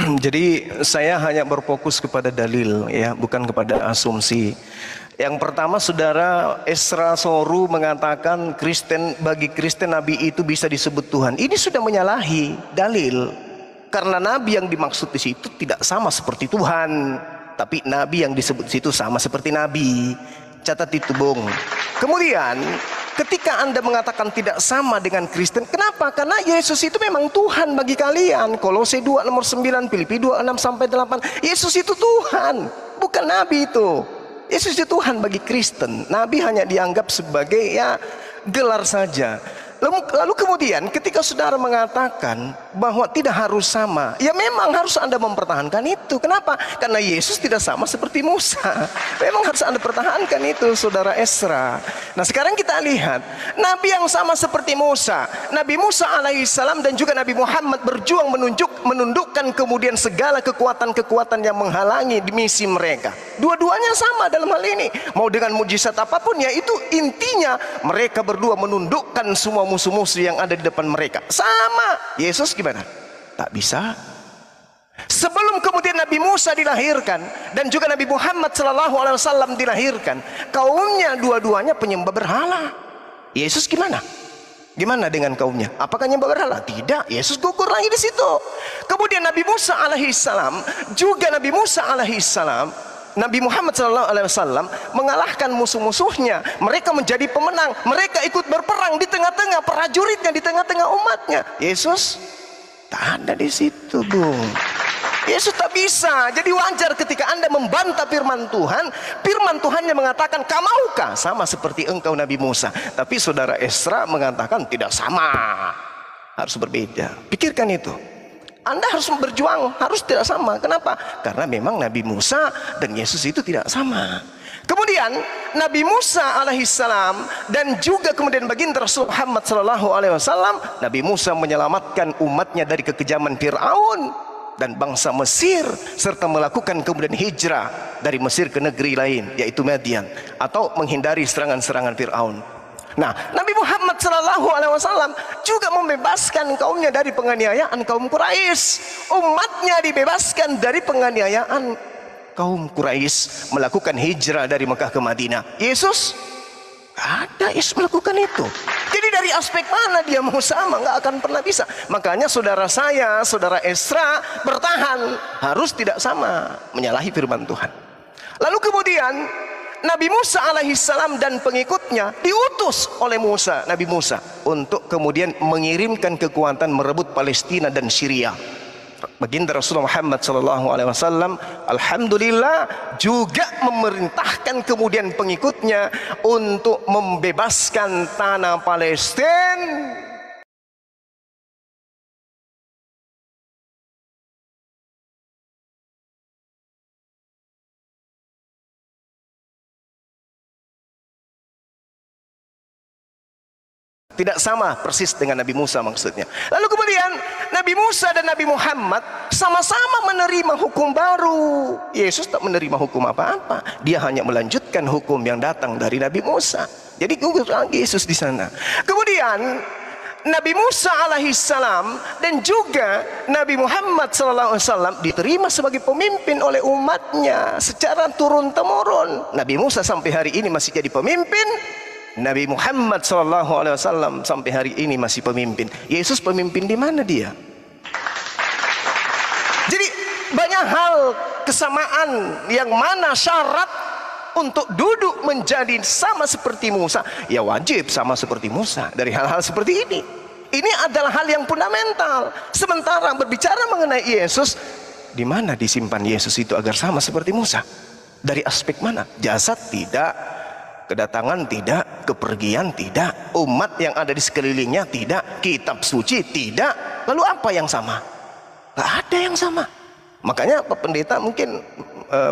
Jadi saya hanya berfokus kepada dalil ya, bukan kepada asumsi. Yang pertama, saudara, Esra Soru mengatakan bagi Kristen Nabi itu bisa disebut Tuhan. Ini sudah menyalahi dalil. Karena Nabi yang dimaksud di situ tidak sama seperti Tuhan, tapi Nabi yang disebut di situ sama seperti Nabi. Catat itu, Bung. Kemudian ketika Anda mengatakan tidak sama dengan Kristen, kenapa? Karena Yesus itu memang Tuhan bagi kalian. Kolose 2 nomor 9, Filipi 2 6 sampai 8. Yesus itu Tuhan, bukan Nabi itu. Yesus itu Tuhan bagi Kristen. Nabi hanya dianggap sebagai ya gelar saja. Lalu kemudian ketika saudara mengatakan bahwa tidak harus sama, ya memang harus Anda mempertahankan itu. Kenapa? Karena Yesus tidak sama seperti Musa. Memang harus Anda pertahankan itu, saudara Esra. Nah, sekarang kita lihat Nabi yang sama seperti Musa. Nabi Musa alaihissalam dan juga Nabi Muhammad berjuang menundukkan kemudian segala kekuatan-kekuatan yang menghalangi misi mereka. Dua-duanya sama dalam hal ini. Mau dengan mujizat apapun, ya itu intinya mereka berdua menundukkan semua musuh-musuh yang ada di depan mereka. Sama. Yesus gimana? Tak bisa. Sebelum kemudian Nabi Musa dilahirkan dan juga Nabi Muhammad SAW dilahirkan, kaumnya dua-duanya penyembah berhala. Yesus gimana? Gimana dengan kaumnya? Apakah nyembah berhala? Tidak. Yesus gugur lagi di situ. Kemudian Nabi Musa alaihissalam, juga Nabi Musa alaihissalam, Nabi Muhammad SAW mengalahkan musuh-musuhnya. Mereka menjadi pemenang. Mereka ikut berperang di tengah-tengah prajuritnya, di tengah-tengah umatnya. Yesus tak ada di situ, Bung. Yesus tak bisa. Jadi wajar ketika Anda membantah firman Tuhan. Firman Tuhan yang mengatakan, "Kamaukah sama seperti engkau Nabi Musa?" Tapi saudara Esra mengatakan tidak sama. Harus berbeda. Pikirkan itu. Anda harus berjuang, harus tidak sama. Kenapa? Karena memang Nabi Musa dan Yesus itu tidak sama. Kemudian Nabi Musa alaihissalam dan juga kemudian baginda Rasul Muhammad sallallahu alaihi wasallam, Nabi Musa menyelamatkan umatnya dari kekejaman Fir'aun dan bangsa Mesir, serta melakukan kemudian hijrah dari Mesir ke negeri lain, yaitu Madian, atau menghindari serangan-serangan Fir'aun. Nah, Nabi Muhammad SAW juga membebaskan kaumnya dari penganiayaan kaum Quraisy. Umatnya dibebaskan dari penganiayaan kaum Quraisy, melakukan hijrah dari Mekah ke Madinah. Yesus ada, Yesus melakukan itu. Jadi dari aspek mana dia mau sama? Nggak akan pernah bisa. Makanya saudara saya, saudara Esra bertahan, harus tidak sama, menyalahi firman Tuhan. Lalu kemudian Nabi Musa alaihissalam dan pengikutnya diutus oleh Nabi Musa untuk kemudian mengirimkan kekuatan merebut Palestina dan Syria. Baginda Rasulullah Muhammad SAW, alhamdulillah, juga memerintahkan kemudian pengikutnya untuk membebaskan tanah Palestina. Tidak sama persis dengan Nabi Musa maksudnya. Lalu kemudian Nabi Musa dan Nabi Muhammad sama-sama menerima hukum baru. Yesus tak menerima hukum apa-apa. Dia hanya melanjutkan hukum yang datang dari Nabi Musa. Jadi gugur lagi Yesus di sana. Kemudian Nabi Musa alaihissalam dan juga Nabi Muhammad SAW diterima sebagai pemimpin oleh umatnya secara turun-temurun. Nabi Musa sampai hari ini masih jadi pemimpin. Nabi Muhammad SAW sampai hari ini masih pemimpin. Yesus pemimpin di mana dia? Jadi banyak hal kesamaan yang mana syarat untuk duduk menjadi sama seperti Musa, ya wajib sama seperti Musa dari hal-hal seperti ini. Ini adalah hal yang fundamental. Sementara berbicara mengenai Yesus, di mana disimpan Yesus itu agar sama seperti Musa? Dari aspek mana? Jasad tidak, kedatangan tidak, kepergian tidak, umat yang ada di sekelilingnya tidak, kitab suci tidak. Lalu apa yang sama? Gak ada yang sama. Makanya Pak Pendeta mungkin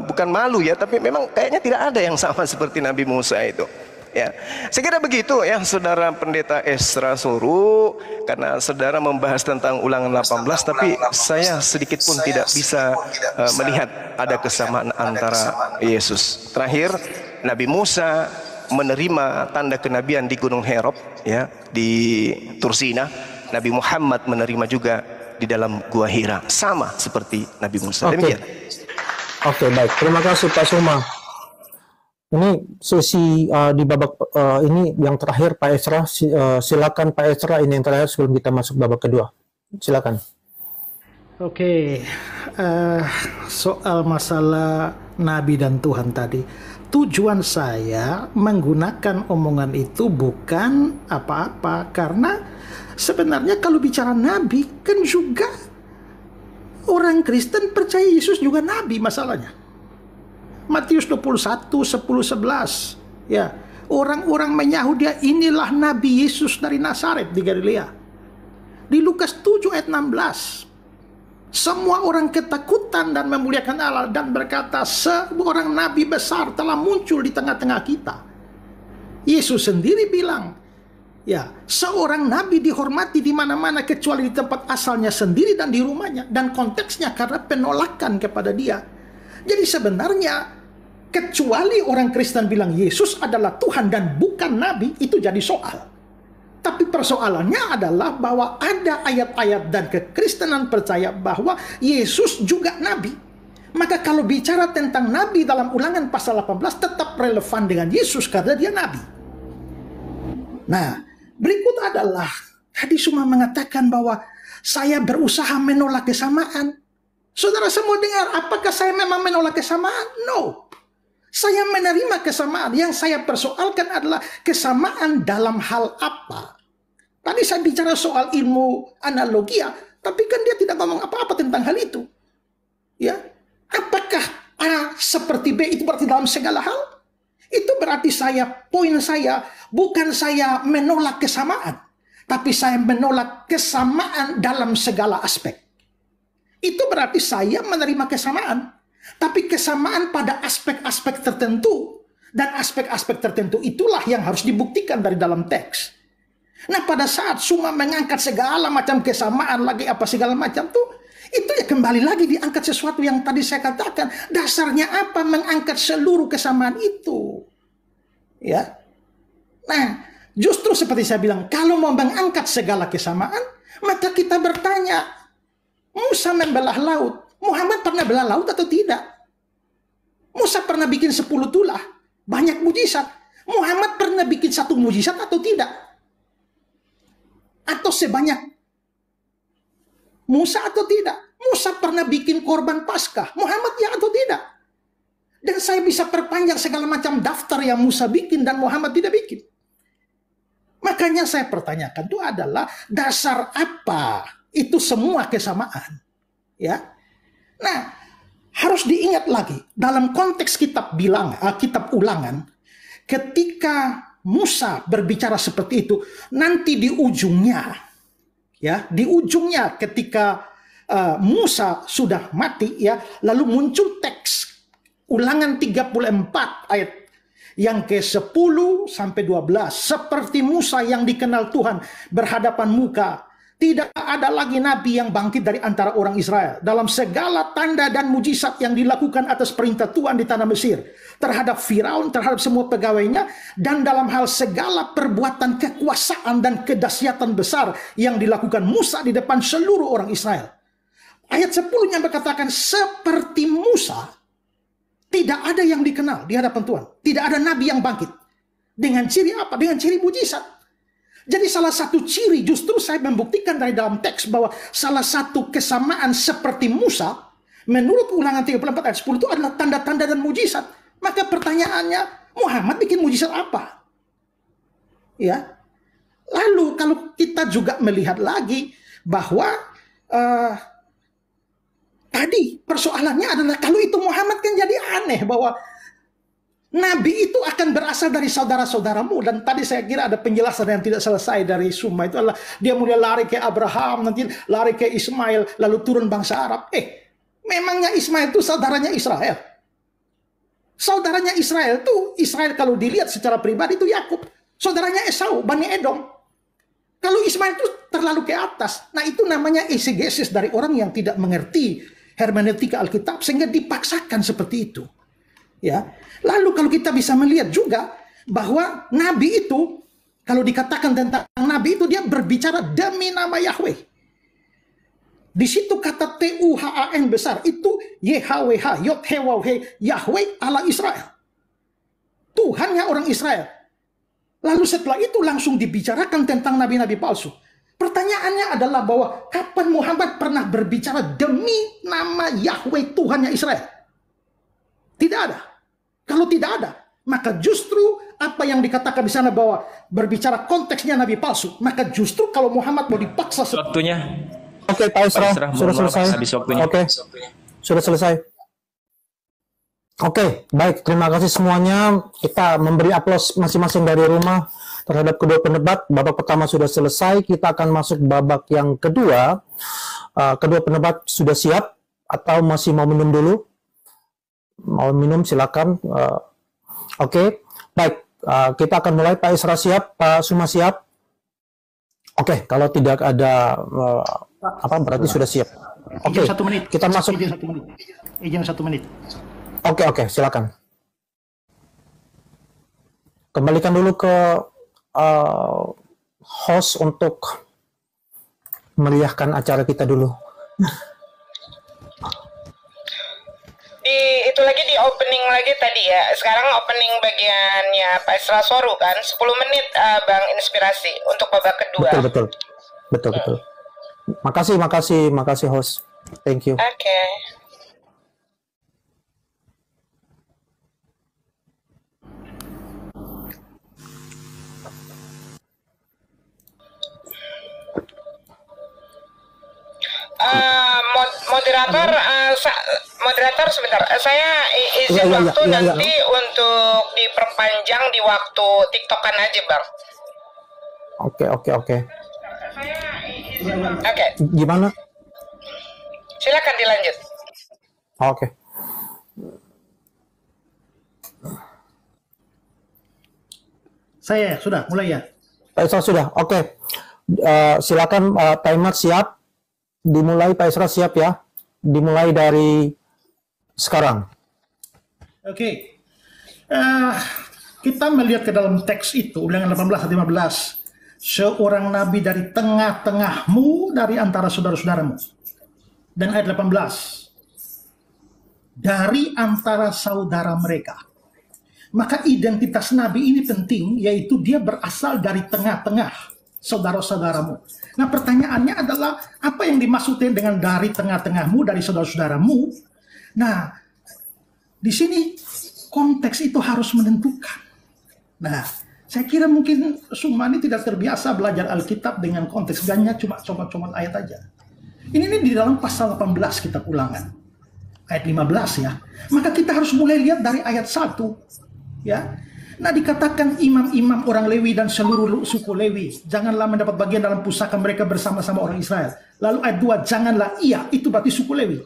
bukan malu ya, tapi memang kayaknya tidak ada yang sama seperti Nabi Musa itu. Ya, saya kira begitu ya, Saudara Pendeta Esra Soru, karena saudara membahas tentang Ulangan 18, tapi saya sedikit pun tidak bisa melihat ada kesamaan antara Yesus. Terakhir, Nabi Musa menerima tanda kenabian di Gunung Herop ya, di Tursina. Nabi Muhammad menerima juga di dalam gua Hira, sama seperti Nabi Musa. Oke. Demikian. Oke, baik. Terima kasih Pak Suma. Ini sesi di babak ini yang terakhir Pak Esra. Silakan Pak Esra, ini yang terakhir sebelum kita masuk babak kedua. Silakan. Oke, soal masalah Nabi dan Tuhan tadi. Tujuan saya menggunakan omongan itu bukan apa-apa. Karena sebenarnya kalau bicara Nabi, kan juga orang Kristen percaya Yesus juga Nabi masalahnya. Matius 21, 10, 11. Ya, orang-orang menyahut dia, inilah Nabi Yesus dari Nazaret di Galilea. Di Lukas 7 ayat 16. Semua orang ketakutan dan memuliakan Allah dan berkata, seorang nabi besar telah muncul di tengah-tengah kita. Yesus sendiri bilang, ya, seorang nabi dihormati di mana-mana kecuali di tempat asalnya sendiri dan di rumahnya. Dan konteksnya karena penolakan kepada dia. Jadi sebenarnya kecuali orang Kristen bilang Yesus adalah Tuhan dan bukan nabi, itu jadi soal. Tapi persoalannya adalah bahwa ada ayat-ayat dan kekristenan percaya bahwa Yesus juga nabi. Maka kalau bicara tentang nabi dalam Ulangan pasal 18 tetap relevan dengan Yesus karena dia nabi. Nah, berikut adalah tadi Suma mengatakan bahwa saya berusaha menolak kesamaan. Saudara semua dengar, apakah saya memang menolak kesamaan? No. Saya menerima kesamaan. Yang saya persoalkan adalah kesamaan dalam hal apa. Tadi saya bicara soal ilmu analogia, tapi kan dia tidak ngomong apa-apa tentang hal itu. Ya, apakah A seperti B itu berarti dalam segala hal? Itu berarti poin saya bukan saya menolak kesamaan, tapi saya menolak kesamaan dalam segala aspek. Itu berarti saya menerima kesamaan. Tapi kesamaan pada aspek-aspek tertentu. Dan aspek-aspek tertentu itulah yang harus dibuktikan dari dalam teks. Nah, pada saat Suma mengangkat segala macam kesamaan lagi apa segala macam tuh, itu ya kembali lagi diangkat sesuatu yang tadi saya katakan. Dasarnya apa mengangkat seluruh kesamaan itu? Ya. Nah, justru seperti saya bilang, kalau mau mengangkat segala kesamaan, maka kita bertanya, Musa membelah laut. Muhammad pernah belah laut atau tidak? Musa pernah bikin 10 tulah. Banyak mujizat. Muhammad pernah bikin 1 mujizat atau tidak? Atau sebanyak Musa atau tidak? Musa pernah bikin korban Paskah. Muhammad ya atau tidak? Dan saya bisa perpanjang segala macam daftar yang Musa bikin dan Muhammad tidak bikin. Makanya saya pertanyakan itu adalah dasar apa itu semua kesamaan? Ya. Nah, harus diingat lagi dalam konteks kitab Ulangan, ketika Musa berbicara seperti itu, nanti di ujungnya, ya, di ujungnya ketika Musa sudah mati, ya, lalu muncul teks Ulangan 34 ayat yang ke-10 sampai 12, seperti Musa yang dikenal Tuhan berhadapan muka. Tidak ada lagi nabi yang bangkit dari antara orang Israel. Dalam segala tanda dan mujizat yang dilakukan atas perintah Tuhan di tanah Mesir. Terhadap Firaun, terhadap semua pegawainya. Dan dalam hal segala perbuatan kekuasaan dan kedahsyatan besar yang dilakukan Musa di depan seluruh orang Israel. Ayat 10-nya berkatakan, seperti Musa, tidak ada yang dikenal di hadapan Tuhan. Tidak ada nabi yang bangkit. Dengan ciri apa? Dengan ciri mujizat. Jadi salah satu ciri justru saya membuktikan dari dalam teks bahwa salah satu kesamaan seperti Musa menurut Ulangan 34 ayat 10 itu adalah tanda-tanda dan mujizat. Maka pertanyaannya, Muhammad bikin mujizat apa? Ya. Lalu kalau kita juga melihat lagi bahwa tadi persoalannya adalah kalau itu Muhammad kan jadi aneh bahwa Nabi itu akan berasal dari saudara-saudaramu. Dan tadi saya kira ada penjelasan yang tidak selesai dari Suma. Itu adalah dia mulai lari ke Abraham, nanti lari ke Ismail, lalu turun bangsa Arab. Memangnya Ismail itu saudaranya Israel? Saudaranya Israel itu, Israel kalau dilihat secara pribadi itu Yakub. Saudaranya Esau, Bani Edom. Kalau Ismail itu terlalu ke atas. Nah, itu namanya exegesis dari orang yang tidak mengerti hermeneutika Alkitab sehingga dipaksakan seperti itu. Ya. Lalu kalau kita bisa melihat juga bahwa Nabi itu, kalau dikatakan tentang Nabi itu dia berbicara demi nama Yahweh. Di situ kata Tuhan besar itu YHWH, Yod-He-Waw-He, Yahweh Allah Israel. Tuhannya orang Israel. Lalu setelah itu langsung dibicarakan tentang nabi-nabi palsu. Pertanyaannya adalah bahwa kapan Muhammad pernah berbicara demi nama Yahweh Tuhannya Israel? Tidak ada. Kalau tidak ada, maka justru apa yang dikatakan di sana bahwa berbicara konteksnya nabi palsu, maka justru kalau Muhammad mau dipaksa Waktunya. Oke, Pak Isra, sudah selesai. Habis waktunya. Oke, sudah selesai. Oke, baik. Terima kasih semuanya. Kita memberi aplaus masing-masing dari rumah terhadap kedua pendebat. Babak pertama sudah selesai. Kita akan masuk babak yang kedua. Kedua pendebat sudah siap atau masih mau minum dulu? Mau minum silakan. Oke, baik. Kita akan mulai. Pak Isra siap, Pak Suma siap. Oke, kalau tidak ada berarti sudah siap. Oke, Izin 1 menit. kita masuk. Izin 1 menit. Izin 1 menit. Oke, silakan. Kembalikan dulu ke host untuk meriahkan acara kita dulu. Itu lagi di opening lagi tadi ya. Sekarang opening bagiannya Pak Isra Soru kan 10 menit Bang Inspirasi untuk babak kedua. Betul. Makasih host. Thank you. Oke. Moderator sebentar. Saya izin waktu nanti untuk diperpanjang di waktu TikTokan aja, Bang. Oke. Oke. Gimana? Silakan dilanjut. Oke. Saya sudah mulai ya. Pak Isra sudah. Oke. Silakan timer siap. Dimulai Pak Isra siap ya. Dimulai dari sekarang. Oke. Kita melihat ke dalam teks itu, Ulangan 18:15. Seorang nabi dari tengah-tengahmu, dari antara saudara-saudaramu. Dan ayat 18. Dari antara saudara mereka. Maka identitas nabi ini penting, yaitu dia berasal dari tengah-tengah saudara-saudaramu. Nah, pertanyaannya adalah apa yang dimaksudkan dengan dari tengah-tengahmu, dari saudara-saudaramu? Nah, di sini konteks itu harus menentukan. Nah, saya kira mungkin Sumani tidak terbiasa belajar Alkitab dengan konteks, hanya cuma comot-comot ayat aja. Ini di dalam pasal 18 kitab Ulangan. Ayat 15 ya. Maka kita harus mulai lihat dari ayat 1. Ya. Nah, dikatakan imam-imam orang Lewi dan seluruh suku Lewi janganlah mendapat bagian dalam pusaka mereka bersama-sama orang Israel. Lalu ayat 2, janganlah ia, itu berarti suku Lewi.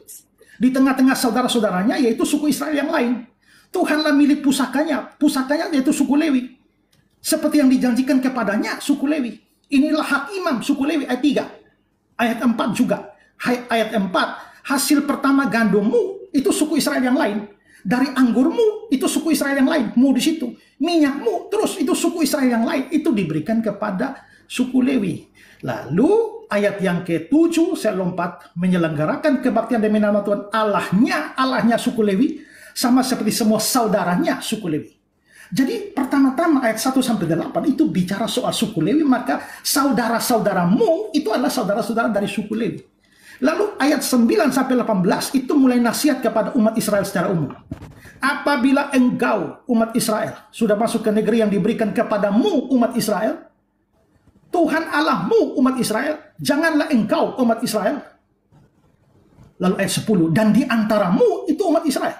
Di tengah-tengah saudara-saudaranya yaitu suku Israel yang lain. Tuhanlah milik pusakanya yaitu suku Lewi. Seperti yang dijanjikan kepadanya suku Lewi. Inilah hak imam suku Lewi, ayat 3. Ayat 4 juga. Ayat 4, hasil pertama gandummu itu suku Israel yang lain. Dari anggurmu itu suku Israel yang lain, mu di situ. Minyakmu terus itu suku Israel yang lain, itu diberikan kepada suku Lewi. Lalu ayat yang ke-7 saya lompat, menyelenggarakan kebaktian demi nama Tuhan Allahnya suku Lewi sama seperti semua saudaranya suku Lewi. Jadi pertama-tama ayat 1 sampai 8 itu bicara soal suku Lewi, maka saudara-saudaramu itu adalah saudara-saudara dari suku Lewi. Lalu ayat 9 sampai 18 itu mulai nasihat kepada umat Israel secara umum. Apabila engkau umat Israel sudah masuk ke negeri yang diberikan kepadamu umat Israel, Tuhan Allahmu umat Israel, janganlah engkau umat Israel. Lalu ayat 10, dan di antaramu itu umat Israel.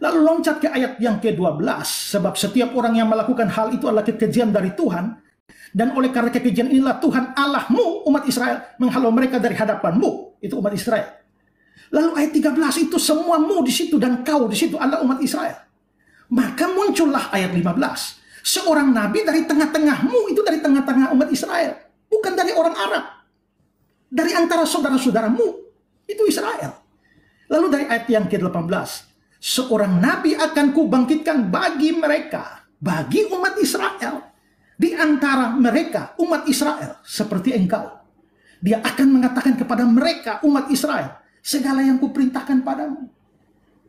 Lalu loncat ke ayat yang ke-12, sebab setiap orang yang melakukan hal itu adalah kekejian dari Tuhan. Dan oleh karena kekejian inilah Tuhan Allahmu umat Israel menghalau mereka dari hadapanmu, itu umat Israel. Lalu ayat 13 itu semuamu di situ dan kau di situ adalah umat Israel. Maka muncullah ayat 15. Seorang nabi dari tengah-tengahmu, itu dari tengah-tengah umat Israel, bukan dari orang Arab. Dari antara saudara-saudaramu, itu Israel. Lalu dari ayat yang ke-18, seorang nabi akan kubangkitkan bagi mereka, bagi umat Israel. Di antara mereka umat Israel seperti engkau. Dia akan mengatakan kepada mereka, umat Israel, segala yang kuperintahkan padamu.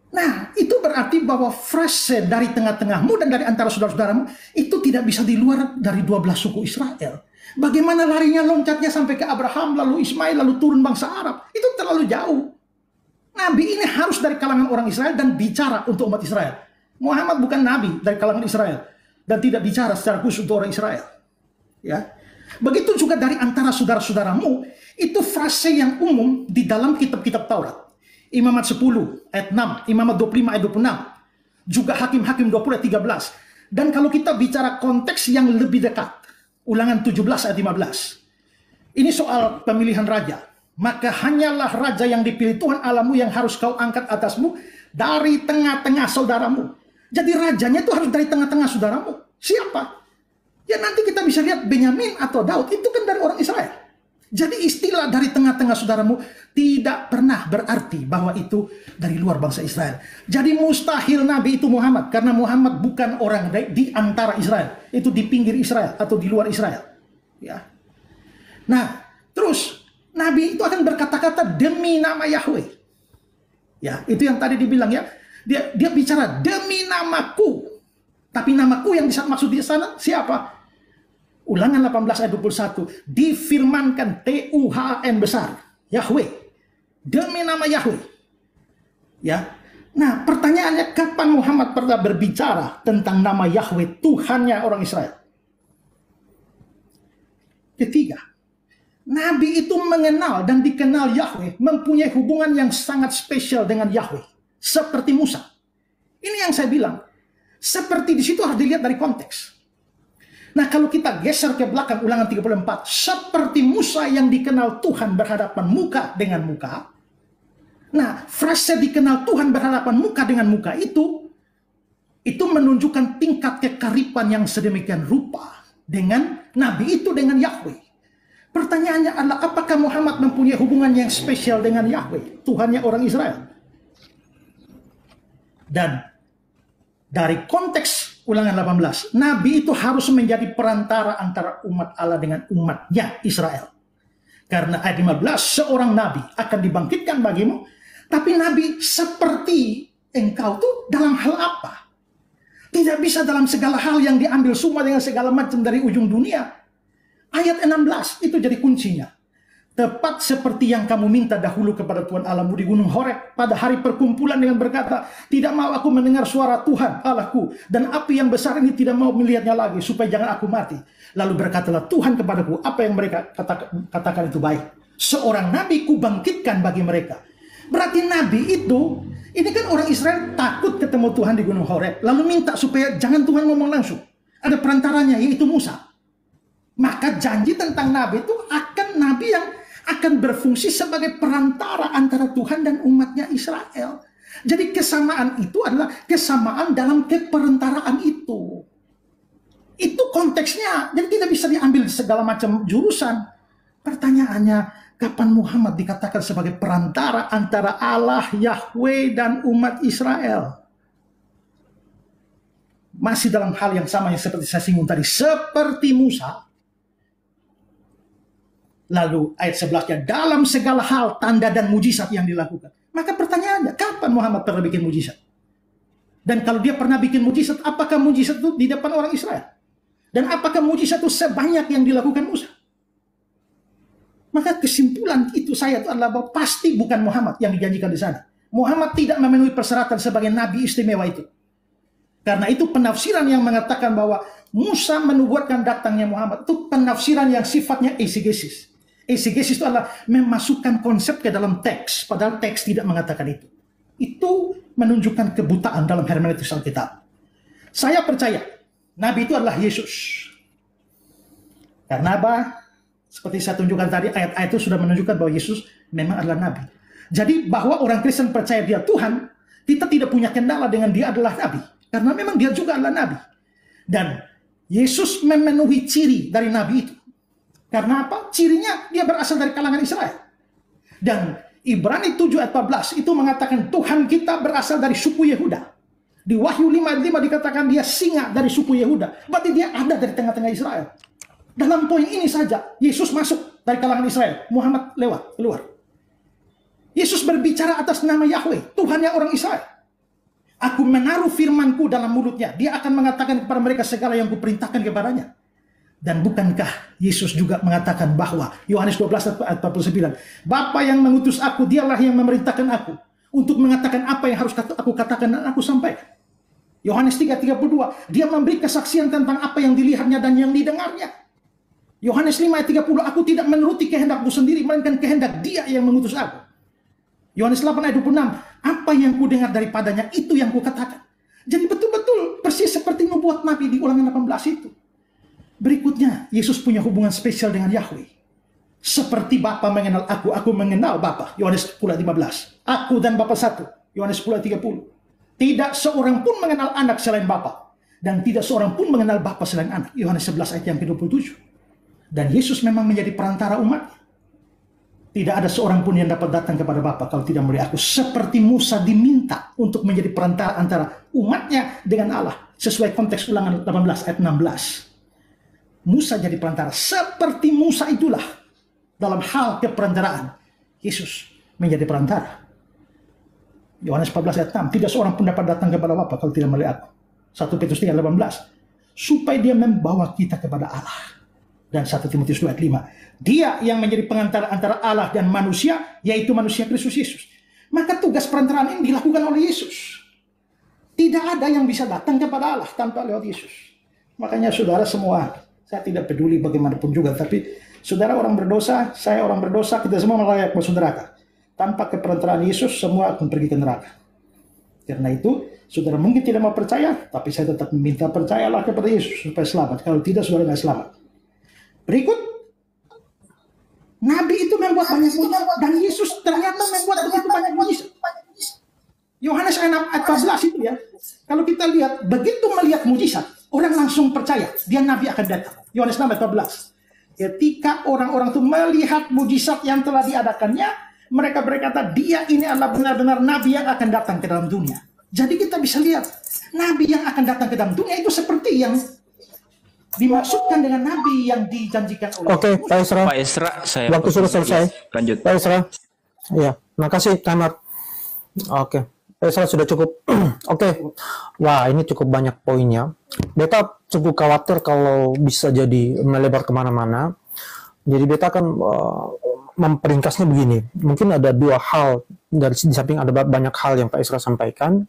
Nah, itu berarti bahwa frase dari tengah-tengahmu dan dari antara saudara-saudaramu itu tidak bisa di luar dari 12 suku Israel. Bagaimana larinya loncatnya sampai ke Abraham, lalu Ismail, lalu turun bangsa Arab. Itu terlalu jauh. Nabi ini harus dari kalangan orang Israel dan bicara untuk umat Israel. Muhammad bukan nabi dari kalangan Israel dan tidak bicara secara khusus untuk orang Israel. Ya. Begitu juga dari antara saudara-saudaramu, itu frase yang umum di dalam kitab-kitab Taurat. Imamat 10 ayat 6, Imamat 25 ayat 26, juga Hakim-Hakim 20 ayat 13. Dan kalau kita bicara konteks yang lebih dekat, Ulangan 17 ayat 15. Ini soal pemilihan raja. Maka hanyalah raja yang dipilih Tuhan Allahmu yang harus kau angkat atasmu dari tengah-tengah saudaramu. Jadi rajanya itu harus dari tengah-tengah saudaramu. Siapa? Ya nanti kita bisa lihat Benyamin atau Daud, itu kan dari orang Israel. Jadi istilah dari tengah-tengah saudaramu tidak pernah berarti bahwa itu dari luar bangsa Israel. Jadi mustahil Nabi itu Muhammad, karena Muhammad bukan orang di antara Israel. Itu di pinggir Israel atau di luar Israel. Ya. Nah, terus Nabi itu akan berkata-kata demi nama Yahweh. Ya, itu yang tadi dibilang ya. Dia bicara demi namaku. Tapi namaku yang dimaksud di sana siapa? Ulangan 18 ayat 21. Difirmankan Tuhan besar. Yahweh. Demi nama Yahweh. Ya. Nah, pertanyaannya kapan Muhammad pernah berbicara tentang nama Yahweh, Tuhannya orang Israel? Ketiga, Nabi itu mengenal dan dikenal Yahweh, mempunyai hubungan yang sangat spesial dengan Yahweh. Seperti Musa. Ini yang saya bilang. Seperti di situ harus dilihat dari konteks. Nah, kalau kita geser ke belakang Ulangan 34, seperti Musa yang dikenal Tuhan berhadapan muka dengan muka. Nah, frase dikenal Tuhan berhadapan muka dengan muka itu menunjukkan tingkat kekaripan yang sedemikian rupa dengan Nabi itu dengan Yahweh. Pertanyaannya adalah apakah Muhammad mempunyai hubungan yang spesial dengan Yahweh, Tuhannya orang Israel? Dan dari konteks Ulangan 18, Nabi itu harus menjadi perantara antara umat Allah dengan umatnya Israel. Karena ayat 15, seorang Nabi akan dibangkitkan bagimu, tapi Nabi seperti engkau tuh dalam hal apa? Tidak bisa dalam segala hal yang diambil semua dengan segala macam dari ujung dunia. Ayat 16 itu jadi kuncinya. Tepat seperti yang kamu minta dahulu kepada Tuhan Allahmu di Gunung Horeb pada hari perkumpulan dengan berkata, tidak mau aku mendengar suara Tuhan Allahku, dan api yang besar ini tidak mau melihatnya lagi, supaya jangan aku mati. Lalu berkatalah Tuhan kepadaku, apa yang mereka katakan itu baik. Seorang nabi ku bangkitkan bagi mereka. Berarti nabi itu, ini kan orang Israel takut ketemu Tuhan di Gunung Horeb, lalu minta supaya jangan Tuhan ngomong langsung. Ada perantaranya, yaitu Musa. Maka janji tentang nabi itu akan nabi yang akan berfungsi sebagai perantara antara Tuhan dan umatnya Israel. Jadi kesamaan itu adalah kesamaan dalam keperantaraan itu. Itu konteksnya. Jadi tidak bisa diambil segala macam jurusan. Pertanyaannya, kapan Muhammad dikatakan sebagai perantara antara Allah, Yahweh, dan umat Israel? Masih dalam hal yang sama yang seperti saya singgung tadi. Seperti Musa. Lalu ayat 11-nya, dalam segala hal tanda dan mujizat yang dilakukan. Maka pertanyaannya, kapan Muhammad pernah bikin mujizat? Dan kalau dia pernah bikin mujizat, apakah mujizat itu di depan orang Israel? Dan apakah mujizat itu sebanyak yang dilakukan Musa? Maka kesimpulan itu saya itu adalah bahwa pasti bukan Muhammad yang dijanjikan di sana. Muhammad tidak memenuhi persyaratan sebagai nabi istimewa itu. Karena itu penafsiran yang mengatakan bahwa Musa menubuatkan datangnya Muhammad itu penafsiran yang sifatnya eisegesis. Eisegesis itu adalah memasukkan konsep ke dalam teks, padahal teks tidak mengatakan itu. Itu menunjukkan kebutaan dalam hermeneutik Alkitab. Saya percaya, Nabi itu adalah Yesus. Karena apa? Seperti saya tunjukkan tadi, ayat-ayat itu sudah menunjukkan bahwa Yesus memang adalah Nabi. Jadi bahwa orang Kristen percaya dia Tuhan, kita tidak punya kendala dengan dia adalah Nabi. Karena memang dia juga adalah Nabi. Dan Yesus memenuhi ciri dari Nabi itu. Karena apa? Cirinya dia berasal dari kalangan Israel. Dan Ibrani 7 ayat 14 itu mengatakan Tuhan kita berasal dari suku Yehuda. Di Wahyu 5 ayat 5 dikatakan dia singa dari suku Yehuda. Berarti dia ada dari tengah-tengah Israel. Dalam poin ini saja Yesus masuk dari kalangan Israel. Muhammad lewat, keluar. Yesus berbicara atas nama Yahweh, Tuhannya orang Israel. Aku menaruh firmanku dalam mulutnya. Dia akan mengatakan kepada mereka segala yang kuperintahkan kepadanya. Dan bukankah Yesus juga mengatakan bahwa Yohanes 12 ayat 49, Bapa yang mengutus aku, dialah yang memerintahkan aku untuk mengatakan apa yang harus aku katakan dan aku sampaikan. Yohanes 3:32, dia memberi kesaksian tentang apa yang dilihatnya dan yang didengarnya. Yohanes 5 ayat 30, aku tidak menuruti kehendakku sendiri, melainkan kehendak dia yang mengutus aku. Yohanes 8 ayat 26, apa yang ku dengar daripadanya itu yang ku katakan. Jadi betul-betul persis seperti nubuat Nabi di Ulangan 18 itu. Berikutnya, Yesus punya hubungan spesial dengan Yahweh. Seperti Bapa mengenal aku mengenal Bapa. Yohanes 10 ayat 15. Aku dan Bapa satu. Yohanes 10 ayat 30. Tidak seorang pun mengenal anak selain Bapa. Dan tidak seorang pun mengenal Bapa selain anak. Yohanes 11 ayat yang ke-27. Dan Yesus memang menjadi perantara umat. Tidak ada seorang pun yang dapat datang kepada Bapa kalau tidak melalui aku. Seperti Musa diminta untuk menjadi perantara antara umatnya dengan Allah. Sesuai konteks Ulangan 18 ayat 16. Musa jadi perantara. Seperti Musa itulah dalam hal keperantaraan. Yesus menjadi perantara. Yohanes 14 ayat 6. Tidak seorang pun dapat datang kepada Bapa kalau tidak melalui aku. 1 Petrus 3 ayat 18. Supaya dia membawa kita kepada Allah. Dan 1 Timotius 2 ayat 5. Dia yang menjadi pengantara antara Allah dan manusia, yaitu manusia Kristus Yesus. Maka tugas perantaraan ini dilakukan oleh Yesus. Tidak ada yang bisa datang kepada Allah tanpa lewat Yesus. Makanya saudara semua, saya tidak peduli bagaimanapun juga, tapi saudara orang berdosa, saya orang berdosa, kita semua layak masuk neraka. Tanpa keperantaraan Yesus, semua akan pergi ke neraka. Karena itu, saudara mungkin tidak mau percaya, tapi saya tetap meminta percayalah kepada Yesus supaya selamat. Kalau tidak, saudara nggak selamat. Berikut, Nabi itu membuat banyak mujizat dan Yesus ternyata membuat begitu banyak mujizat. Yohanes 6 ayat 14 itu ya. Kalau kita lihat, begitu melihat mujizat, orang langsung percaya dia Nabi akan datang. Yohanes 6 ayat 14. Ketika orang-orang itu melihat mujizat yang telah diadakannya, mereka berkata, dia ini adalah benar-benar Nabi yang akan datang ke dalam dunia. Jadi kita bisa lihat, Nabi yang akan datang ke dalam dunia itu seperti yang dimaksudkan dengan Nabi yang dijanjikan oleh Oke, Pak Esra. Pak Esra, saya Waktu sudah selesai. Lanjut. Pak Esra. Ya, makasih timer. Oke. Pak Esra sudah cukup. Oke. Wah, ini cukup banyak poinnya. Beta cukup khawatir kalau bisa jadi melebar kemana-mana. Jadi beta akan memperingkasnya begini. Mungkin ada dua hal, dari di samping ada banyak hal yang Pak Esra sampaikan.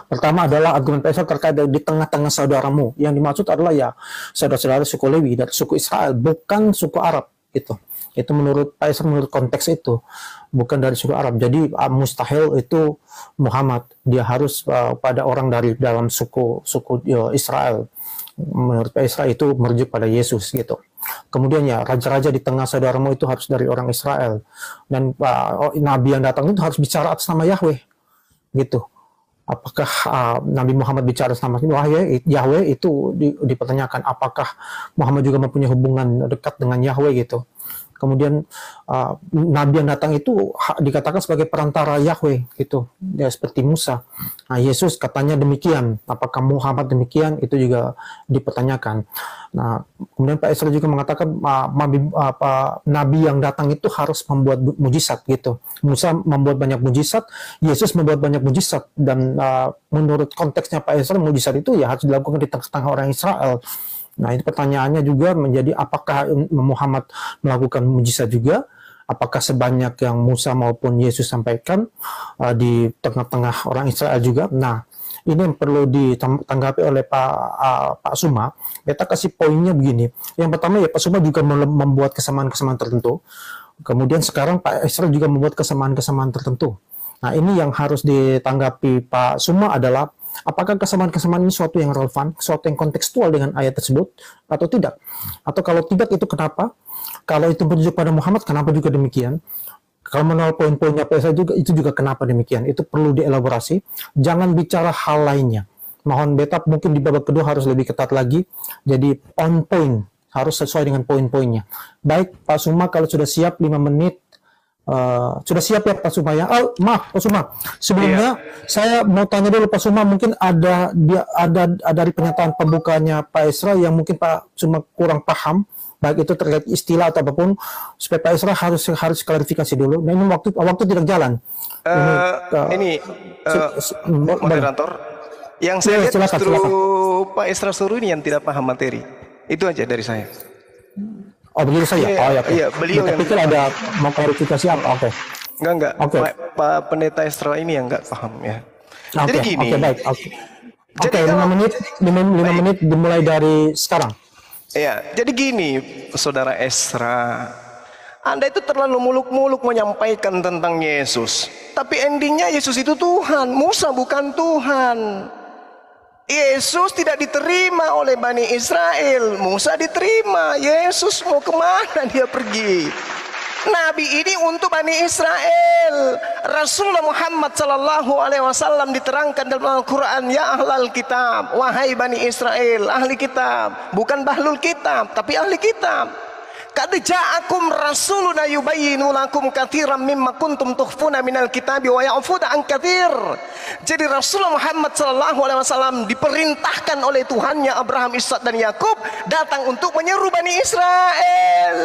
Pertama adalah argumen Pak Esra terkait di tengah-tengah saudaramu. Yang dimaksud adalah ya saudara-saudara suku Lewi dan suku Israel, bukan suku Arab gitu. Itu menurut Pak Esra, menurut konteks itu, bukan dari suku Arab. Jadi mustahil itu Muhammad, dia harus pada orang dari dalam suku Israel. Menurut Pak Esra itu merujuk pada Yesus gitu. Kemudian ya raja-raja di tengah saudaramu itu harus dari orang Israel. Dan Nabi yang datang itu harus bicara atas nama Yahweh gitu. Apakah Nabi Muhammad bicara sama Yahweh itu dipertanyakan. Apakah Muhammad juga mempunyai hubungan dekat dengan Yahweh gitu. Kemudian Nabi yang datang itu dikatakan sebagai perantara Yahweh gitu, ya, seperti Musa. Nah, Yesus katanya demikian. Apakah Muhammad demikian? Itu juga dipertanyakan. Nah, kemudian Pak Esra juga mengatakan Nabi yang datang itu harus membuat mujizat gitu. Musa membuat banyak mujizat, Yesus membuat banyak mujizat, dan menurut konteksnya Pak Esra, mujizat itu ya harus dilakukan di tengah-tengah orang Israel. Nah, ini pertanyaannya juga menjadi apakah Muhammad melakukan mujizat juga? Apakah sebanyak yang Musa maupun Yesus sampaikan di tengah-tengah orang Israel juga? Nah, ini yang perlu ditanggapi oleh Pak Suma. Kita kasih poinnya begini. Yang pertama ya Pak Suma juga membuat kesamaan-kesamaan tertentu. Kemudian sekarang Pak Esra juga membuat kesamaan-kesamaan tertentu. Nah, ini yang harus ditanggapi Pak Suma adalah apakah kesamaan-kesamaan ini suatu yang relevan, suatu yang kontekstual dengan ayat tersebut, atau tidak? Atau kalau tidak, itu kenapa? Kalau itu merujuk pada Muhammad, kenapa juga demikian? Kalau menolak poin-poinnya PSA juga, itu juga kenapa demikian? Itu perlu dielaborasi. Jangan bicara hal lainnya. Mohon beta mungkin di babak kedua harus lebih ketat lagi. Jadi on point, harus sesuai dengan poin-poinnya. Baik, Pak Suma, kalau sudah siap 5 menit, sudah siap ya Pak Suma ya? Oh, maaf Pak Suma. Sebelumnya saya mau tanya dulu Pak Suma, mungkin ada dari pernyataan pembukanya Pak Esra yang mungkin Pak Suma kurang paham baik itu terkait istilah atau apapun, supaya Pak Esra harus klarifikasi dulu. Nah, ini waktu tidak jalan. Moderator, yang saya lihat silakan, justru silakan. Pak Esra Soru ini yang tidak paham materi. Itu aja dari saya. Oh begitu saja. Iya, Oh ya. iya, beliau Saya yang pikir ada mau klarifikasi apa? Oke. Enggak. Oke. Pak Pendeta Esra ini yang enggak paham ya. Jadi gini. Oke, baik. Oke, kalau- 5 menit dimulai dari sekarang. Ya, jadi gini, Saudara Esra, Anda itu terlalu muluk-muluk menyampaikan tentang Yesus. Tapi endingnya Yesus itu Tuhan, Musa bukan Tuhan. Yesus tidak diterima oleh Bani Israel, Musa diterima. Yesus mau kemana dia pergi? Nabi ini untuk Bani Israel. Rasulullah Muhammad sallallahu alaihi wasallam diterangkan dalam Al-Quran, ya ahlal kitab, wahai Bani Israel, ahli kitab, bukan bahlul kitab, tapi ahli kitab. Qad ja'akum rasuluna yubayyinu lakum katsiran mimma kuntum tukhfuna minal kitabi wa ya'funa an katsir. Jadi Rasulullah Muhammad sallallahu alaihi wasallam diperintahkan oleh Tuhannya Abraham, Ishak dan Yakub datang untuk menyeru Bani Israel.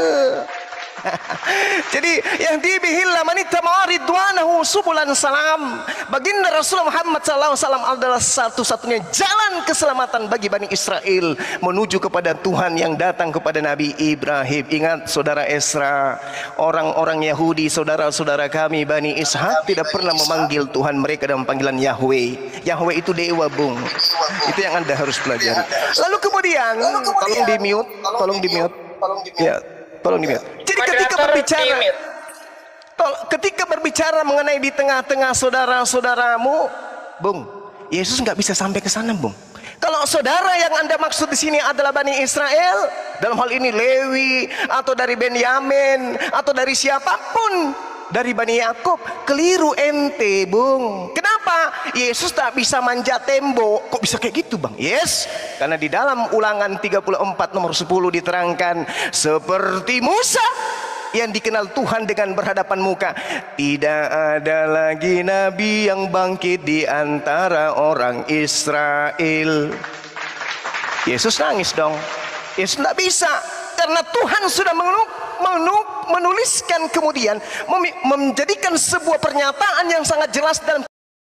Jadi yang dibihilla manita maridwanahu subulan salam. Baginda Rasulullah Muhammad SAW adalah satu-satunya jalan keselamatan bagi Bani Israel menuju kepada Tuhan yang datang kepada Nabi Ibrahim. Ingat Saudara Esra, orang-orang Yahudi, saudara-saudara kami Bani Ishak tidak pernah memanggil Tuhan mereka dengan panggilan Yahweh. Yahweh itu dewa, Bung. Itu yang Anda harus pelajari. Lalu kemudian tolong di-mute. Ya, tolong di-mute. Jadi ketika berbicara mengenai di tengah-tengah saudara-saudaramu, Bung, Yesus nggak bisa sampai ke sana, Bung. Kalau saudara yang Anda maksud di sini adalah Bani Israel, dalam hal ini Lewi atau dari Benyamin atau dari siapapun dari Bani Yakub, keliru ente, Bung. Kenapa? Yesus tak bisa manjat tembok. Kok bisa kayak gitu, Bang? Yes, karena di dalam Ulangan 34 nomor 10 diterangkan, seperti Musa yang dikenal Tuhan dengan berhadapan muka, tidak ada lagi nabi yang bangkit di antara orang Israel. Yesus nangis dong. Yesus tidak bisa, karena Tuhan sudah menuliskan kemudian menjadikan sebuah pernyataan yang sangat jelas dalam